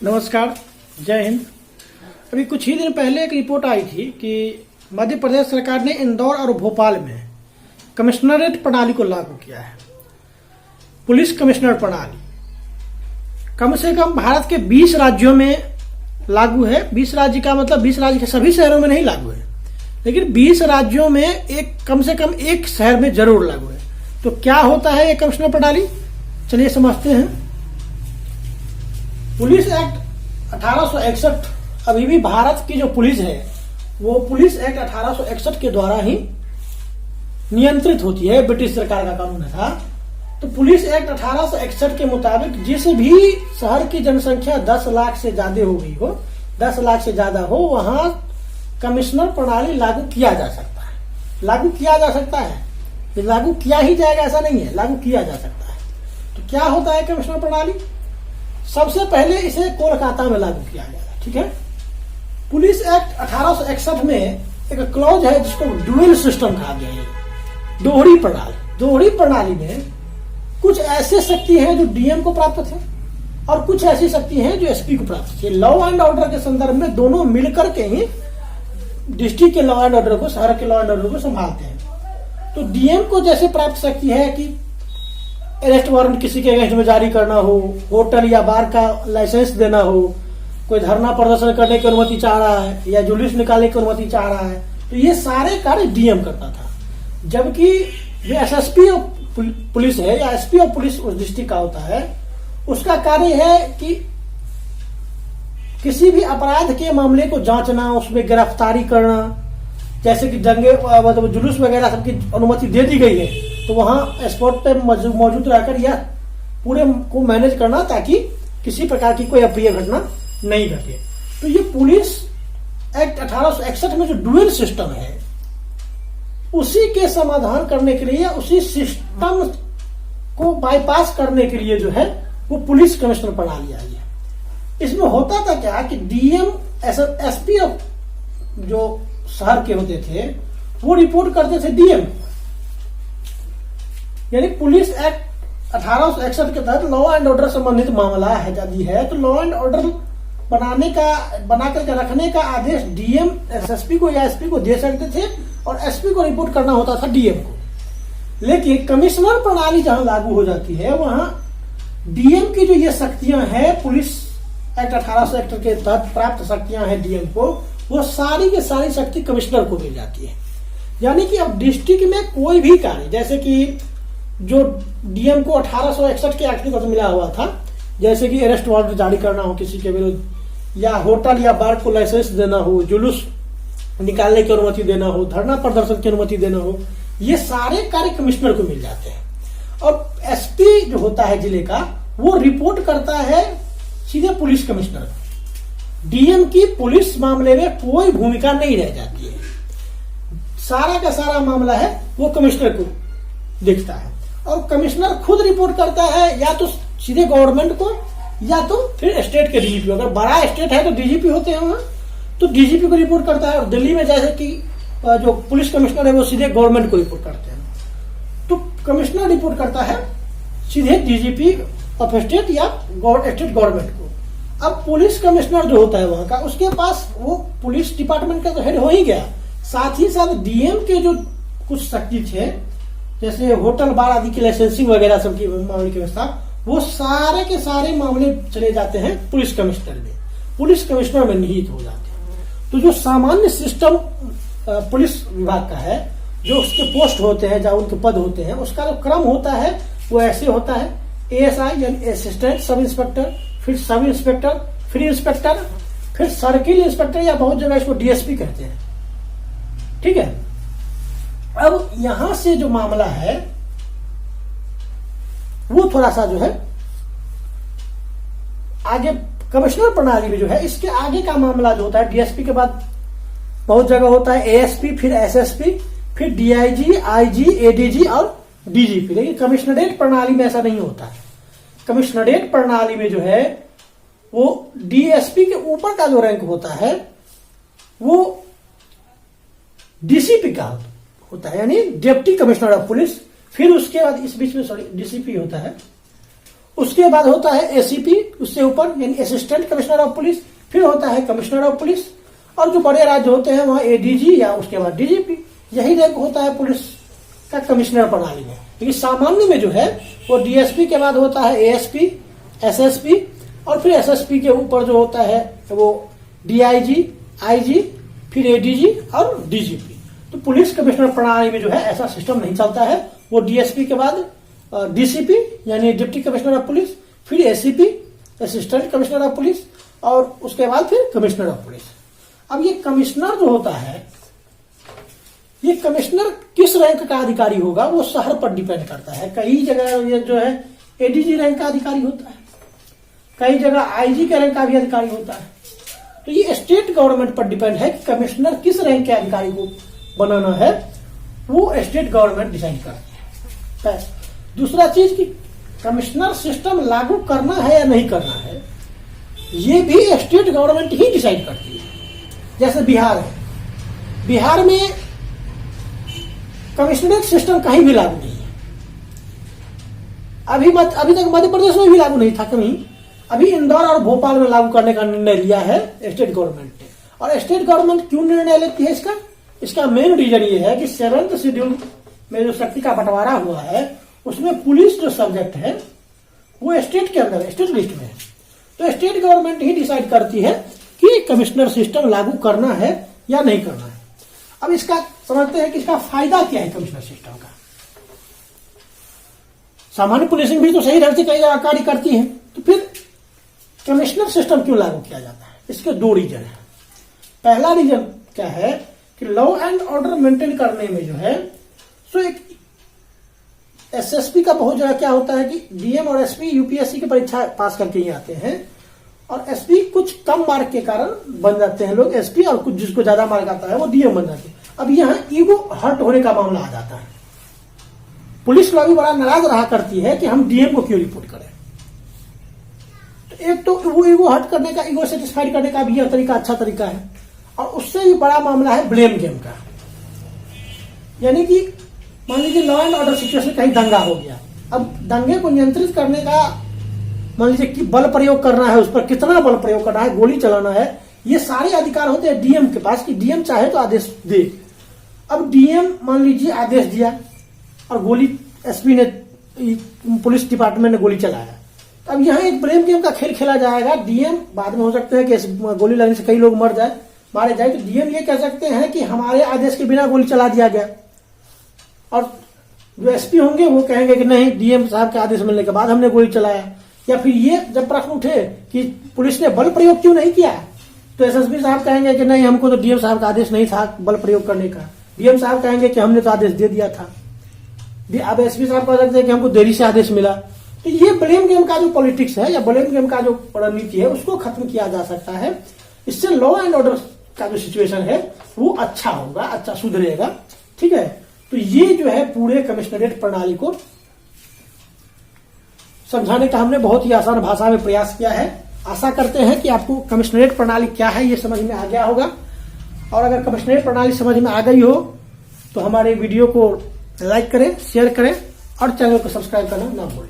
नमस्कार, जय हिंद। अभी कुछ ही दिन पहले एक रिपोर्ट आई थी कि मध्य प्रदेश सरकार ने इंदौर और भोपाल में कमिश्नरेट प्रणाली को लागू किया है। पुलिस कमिश्नर प्रणाली कम से कम भारत के 20 राज्यों में लागू है। 20 राज्य का मतलब 20 राज्य के सभी शहरों में नहीं लागू है, लेकिन 20 राज्यों में एक कम से कम एक शहर में जरूर लागू है। तो क्या होता है ये कमिश्नर प्रणाली, चलिए समझते हैं। पुलिस एक्ट 1861 अभी भी भारत की जो पुलिस है वो पुलिस एक्ट 1861 के द्वारा ही नियंत्रित होती है। ब्रिटिश सरकार का कानून था। तो पुलिस एक्ट 1861 के मुताबिक जिस भी शहर की जनसंख्या 10 लाख से ज्यादा हो गई हो, 10 लाख से ज्यादा हो, वहां कमिश्नर प्रणाली लागू किया जा सकता है। लागू किया जा सकता है, लागू किया ही जाएगा ऐसा नहीं है, लागू किया जा सकता है। तो क्या होता है कमिश्नर प्रणाली? सबसे पहले इसे कोलकाता में लागू किया गया। ठीक है, पुलिस एक्ट 1861 में एक क्लॉज है जिसको ड्यूअल सिस्टम कहा गया है, दोहरी प्रणाली। दोहरी प्रणाली में कुछ ऐसे शक्ति हैं जो डीएम को प्राप्त थे और कुछ ऐसी शक्ति हैं जो एसपी को प्राप्त थी। लॉ एंड ऑर्डर के संदर्भ में दोनों मिलकर के ही डिस्ट्रिक्ट के लॉ एंड ऑर्डर को, शहर के लॉ एंड ऑर्डर को संभालते हैं। तो डीएम को जैसे प्राप्त शक्ति है कि अरेस्ट वारंट किसी के अगेंस्ट में जारी करना हो, होटल या बार का लाइसेंस देना हो, कोई धरना प्रदर्शन करने की अनुमति चाह रहा है या जुलूस निकालने की अनुमति चाह रहा है, तो ये सारे कार्य डीएम करता था। जबकि जो एसएसपी ऑफ पुलिस है या एसपी ऑफ पुलिस उस डिस्ट्रिक्ट का होता है, उसका कार्य है कि किसी भी अपराध के मामले को जांचना, उसमें गिरफ्तारी करना, जैसे कि दंगे मतलब जुलूस वगैरह सबकी अनुमति दे दी गई है तो वहां स्पॉट पे मौजूद रहकर यह पूरे को मैनेज करना ताकि किसी प्रकार की कोई अप्रिय घटना नहीं घटे। तो ये पुलिस एक्ट 1861 में जो ड्यूअल सिस्टम है उसी के समाधान करने के लिए, उसी सिस्टम को बाईपास करने के लिए जो है वो पुलिस कमिश्नर प्रणाली आई है। इसमें होता था क्या कि डीएम एसपी जो शहर के होते थे वो रिपोर्ट करते थे डीएम। यानी पुलिस एक्ट 1861 के तहत लॉ एंड ऑर्डर संबंधित मामला है यदि है तो लॉ एंड ऑर्डर बना करके रखने का आदेश डीएम एसएसपी को या एसपी को दे सकते थे और एसपी को रिपोर्ट करना होता था डीएम को। लेकिन कमिश्नर प्रणाली जहां लागू हो जाती है वहां डीएम की जो ये शक्तियां हैं, पुलिस एक्ट 1861 के तहत प्राप्त शक्तियां हैं डीएम को, वो सारी की सारी शक्ति कमिश्नर को मिल जाती है। यानी कि अब डिस्ट्रिक्ट में कोई भी कार्य, जैसे कि जो डीएम को 1861 के एक्ट के तहत मिला हुआ था, जैसे कि अरेस्ट वारंट जारी करना हो किसी के विरुद्ध, या होटल या बार को लाइसेंस देना हो, जुलूस निकालने की अनुमति देना हो, धरना प्रदर्शन की अनुमति देना हो, ये सारे कार्य कमिश्नर को मिल जाते हैं। और एसपी जो होता है जिले का वो रिपोर्ट करता है सीधे पुलिस कमिश्नर को। डीएम की पुलिस मामले में कोई भूमिका नहीं रह जाती है, सारा का सारा मामला है वो कमिश्नर को दिखता है। और कमिश्नर खुद रिपोर्ट करता है या तो सीधे गवर्नमेंट को या तो फिर स्टेट के डीजीपी। अगर बड़ा स्टेट है तो डीजीपी होते हैं वहां, तो डीजीपी को रिपोर्ट करता है। और दिल्ली में जैसे कि जो पुलिस कमिश्नर है वो सीधे गवर्नमेंट को रिपोर्ट करते हैं। तो कमिश्नर रिपोर्ट करता है सीधे डीजीपी ऑफ स्टेट या स्टेट गवर्नमेंट को। अब पुलिस कमिश्नर जो होता है वहां का, उसके पास वो पुलिस डिपार्टमेंट का तो हेड हो ही गया, साथ ही साथ डीएम के जो कुछ शक्ति थे जैसे होटल बार आदि की लाइसेंसिंग वगैरह सबकी मामले की व्यवस्था, वो सारे के सारे मामले चले जाते हैं पुलिस कमिश्नर में, पुलिस कमिश्नर में निहित हो जाते हैं। तो जो सामान्य सिस्टम पुलिस विभाग का है, जो उसके पोस्ट होते हैं, जहां उनके पद होते हैं, उसका जो क्रम होता है वो ऐसे होता है: एएसआई यानी असिस्टेंट सब इंस्पेक्टर, फिर सब इंस्पेक्टर, फिर इंस्पेक्टर, फिर सर्किल इंस्पेक्टर या बहुत जगह इसको डीएसपी कहते हैं। ठीक है, अब यहां से जो मामला है वो थोड़ा सा जो है आगे कमिश्नर प्रणाली में जो है, इसके आगे का मामला जो होता है डीएसपी के बाद बहुत जगह होता है एएसपी, फिर एसएसपी, फिर डीआईजी, आईजी, एडीजी और डीजीपी। लेकिन कमिश्नरेट प्रणाली में ऐसा नहीं होता है। कमिश्नरेट प्रणाली में जो है वो डीएसपी के ऊपर का जो रैंक होता है वो डीसीपी का होता है, यानी डिप्टी कमिश्नर ऑफ पुलिस। फिर उसके बाद इस बीच में डीसीपी होता है, उसके बाद होता है एसीपी, उससे ऊपर यानी असिस्टेंट कमिश्नर ऑफ पुलिस, फिर होता है कमिश्नर ऑफ पुलिस, और जो बड़े राज्य होते हैं वहां एडीजी या उसके बाद डीजीपी। यही रैंक होता है पुलिस का कमिश्नर प्रणाली में। लेकिन सामान्य में जो है वो डीएसपी के बाद होता है एएसपी, एसएसपी, और फिर एसएसपी के ऊपर जो होता है वो डीआईजी, आईजी, फिर एडीजी और डीजीपी। तो पुलिस कमिश्नर प्रणाली में जो है ऐसा सिस्टम नहीं चलता है। वो डीएसपी के बाद डीसीपी यानी डिप्टी कमिश्नर ऑफ पुलिस, फिर ACP assistant commissioner of police, और उसके बाद फिर कमिश्नर ऑफ पुलिस। अब ये कमिश्नर जो होता है, ये कमिश्नर किस रैंक का अधिकारी होगा वो शहर पर डिपेंड करता है। कई जगह ये जो है एडीजी रैंक का अधिकारी होता है, कई जगह आईजी के रैंक का भी अधिकारी होता है। तो ये स्टेट गवर्नमेंट पर डिपेंड है कि कमिश्नर किस रैंक के अधिकारी को बनाना है, वो स्टेट गवर्नमेंट डिसाइड करती है। दूसरा चीज कि कमिश्नर सिस्टम लागू करना है या नहीं करना है, ये भी स्टेट गवर्नमेंट ही डिसाइड करती है। जैसे बिहार है, बिहार में कमिश्नरेट सिस्टम कहीं भी लागू नहीं है। अभी तक मध्य प्रदेश में भी लागू नहीं था कहीं। अभी इंदौर और भोपाल में लागू करने का निर्णय लिया है स्टेट गवर्नमेंट ने। और स्टेट गवर्नमेंट क्यों निर्णय लेती है इसका मेन रीजन ये है कि 7th शेड्यूल में जो शक्ति का बंटवारा हुआ है उसमें पुलिस जो सब्जेक्ट है वो स्टेट के अंदर, स्टेट लिस्ट में है। तो स्टेट गवर्नमेंट ही डिसाइड करती है कि कमिश्नर सिस्टम लागू करना है या नहीं करना है। अब इसका समझते हैं कि इसका फायदा क्या है कमिश्नर सिस्टम का। सामान्य पुलिसिंग भी तो सही ढंग से कई जगह कार्य करती है, तो फिर कमिश्नर सिस्टम क्यों लागू किया जाता है? इसके 2 रीजन है। पहला रीजन क्या है कि लॉ एंड ऑर्डर मेंटेन करने में जो है सो एक एसएसपी का बहुत जगह क्या होता है कि डीएम और एसपी यूपीएससी की परीक्षा पास करके ही आते हैं, और एसपी कुछ कम मार्क के कारण बन जाते हैं लोग एसपी, और कुछ जिसको ज्यादा मार्क आता है वो डीएम बन जाते हैं। अब यहाँ ईगो हर्ट होने का मामला आ जाता है। पुलिस लॉबी बड़ा नाराज रहा करती है कि हम डीएम को क्यों रिपोर्ट करें। तो एक तो वो ईगो हर्ट करने का, ईगो सेटिस्फाइड करने का भी यह तरीका अच्छा तरीका है। और उससे भी बड़ा मामला है ब्लेम गेम का। यानी कि मान लीजिए लॉ एंड ऑर्डर सिचुएशन कहीं दंगा हो गया, अब दंगे को नियंत्रित करने का मान लीजिए कि बल प्रयोग करना है, उस पर कितना बल प्रयोग करना है, गोली चलाना है, ये सारे अधिकार होते हैं डीएम के पास कि डीएम चाहे तो आदेश दे। अब डीएम मान लीजिए आदेश दिया और गोली एसपी ने, पुलिस डिपार्टमेंट ने गोली चलाया, अब यहाँ एक ब्लेम गेम का खेल खेला जाएगा। डीएम बाद में हो सकता है कि गोली लगने से कई लोग मारे जाए, तो डीएम ये कह सकते हैं कि हमारे आदेश के बिना गोली चला दिया गया, और जो एसपी होंगे वो कहेंगे कि नहीं, डीएम साहब के आदेश मिलने के बाद हमने गोली चलाया। या फिर ये जब प्रश्न उठे कि पुलिस ने बल प्रयोग क्यों नहीं किया, तो एसएसपी साहब कहेंगे कि नहीं, हमको तो डीएम साहब का आदेश नहीं था बल प्रयोग करने का। डीएम साहब कहेंगे कि हमने तो आदेश दे दिया था। अब एसपी साहब कह सकते हैं कि हमको देरी से आदेश मिला। तो ये ब्लेम गेम का जो पॉलिटिक्स है या ब्लेम गेम का जो रणनीति है उसको खत्म किया जा सकता है। इससे लॉ एंड ऑर्डर का जो सिचुएशन है वो अच्छा होगा, अच्छा सुधरेगा। ठीक है, तो ये जो है पूरे कमिश्नरेट प्रणाली को समझाने का हमने बहुत ही आसान भाषा में प्रयास किया है। आशा करते हैं कि आपको कमिश्नरेट प्रणाली क्या है ये समझ में आ गया होगा। और अगर कमिश्नरेट प्रणाली समझ में आ गई हो तो हमारे वीडियो को लाइक करें, शेयर करें और चैनल को सब्सक्राइब करना ना भूलें।